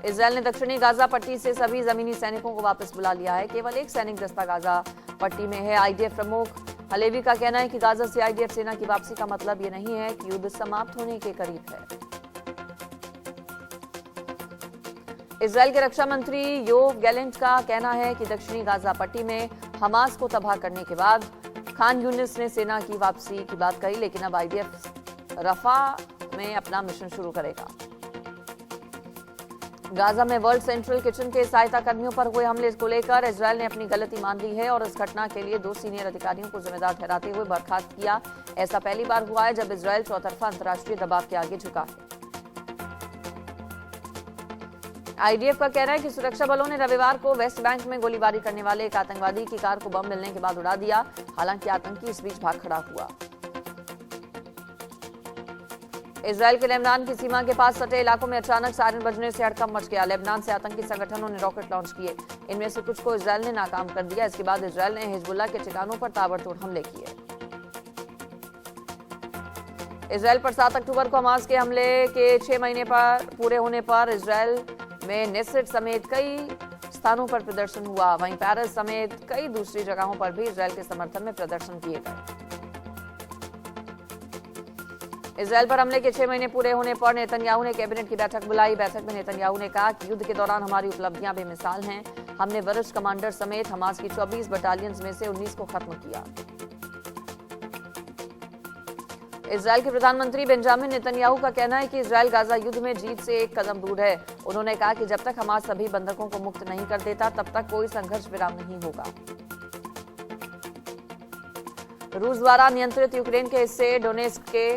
Israel ने दक्षिणी Gaza पट्टी से सभी जमीनी सैनिकों को वापस बुला लिया है। केवल एक सैनिक दस्ता गाजा पट्टी में है। आईडीएफ प्रमुख हलेवी का कहना है कि गाजा से आईडीएफ सेना की वापसी का मतलब ये नहीं है कि युद्ध समाप्त होने के करीब है। इजरायल के रक्षा मंत्री योव गैलेंट का कहना है कि दक्षिणी गाजा पट्टी में हमास को तबाह करने के बाद खान यूनिस ने सेना की वापसी की बात कही, लेकिन अब आईडीएफ रफा में अपना मिशन शुरू करेगा। गाजा में वर्ल्ड सेंट्रल किचन के सहायता कर्मियों पर हुए हमले को लेकर इजरायल ने अपनी गलती मान ली है और इस घटना के लिए 2 सीनियर अधिकारियों को जिम्मेदार ठहराते हुए बर्खास्त किया। ऐसा पहली बार हुआ है जब इजरायल चौतरफा अंतर्राष्ट्रीय दबाव के आगे झुका है। आईडीएफ का कहना है कि सुरक्षा बलों ने रविवार को वेस्ट बैंक में गोलीबारी करने वाले एक आतंकवादी की कार को बम मिलने के बाद उड़ा दिया। हालांकि आतंकी इस बीच भाग खड़ा हुआ। इजरायल के लेबनान की सीमा के पास सटे इलाकों में अचानक सायरन बजने से हड़कंप मच गया। लेबनान से आतंकी संगठनों ने रॉकेट लॉन्च किए। इनमें से कुछ को इजरायल ने नाकाम कर दिया। इसके बाद इजरायल ने हिजबुल्लाह के ठिकानों पर ताबड़तोड़ हमले किए। इजरायल पर 7 अक्टूबर को हमास के हमले के 6 महीने पर पूरे होने पर इजरायल में नेसरेट समेत कई स्थानों पर प्रदर्शन हुआ। वहीं पेरिस समेत कई दूसरी जगहों पर भी इजरायल के समर्थन में प्रदर्शन किए गए। इजरायल पर हमले के 6 महीने पूरे होने पर नेतन्याहू ने कैबिनेट की बैठक बुलाई। बैठक में नेतन्याहू ने कहा कि युद्ध के दौरान हमारी उपलब्धियां बेमिसाल हैं। हमने वरिष्ठ कमांडर समेत हमास की 24 बटालियंस में से 19 को खत्म किया। इजरायल के प्रधानमंत्री बेंजामिन नेतन्याहू का कहना है कि इजरायल गाजा युद्ध में जीत से एक कदम दूर है। उन्होंने कहा कि जब तक हमास सभी बंधकों को मुक्त नहीं कर देता तब तक कोई संघर्ष विराम नहीं होगा। रूस द्वारा नियंत्रित यूक्रेन के हिस्से डोनेस्क के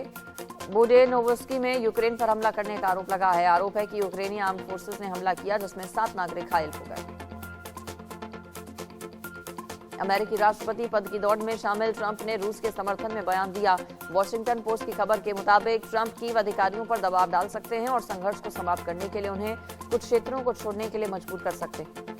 बुडेनोवस्की में यूक्रेन पर हमला करने का आरोप लगा है। आरोप है कि यूक्रेनी आर्म्ड फोर्सेस ने हमला किया, जिसमें 7 नागरिक घायल हो गए। अमेरिकी राष्ट्रपति पद की दौड़ में शामिल ट्रंप ने रूस के समर्थन में बयान दिया। वॉशिंगटन पोस्ट की खबर के मुताबिक ट्रंप कीव अधिकारियों पर दबाव डाल सकते हैं और संघर्ष को समाप्त करने के लिए उन्हें कुछ क्षेत्रों को छोड़ने के लिए मजबूर कर सकते हैं।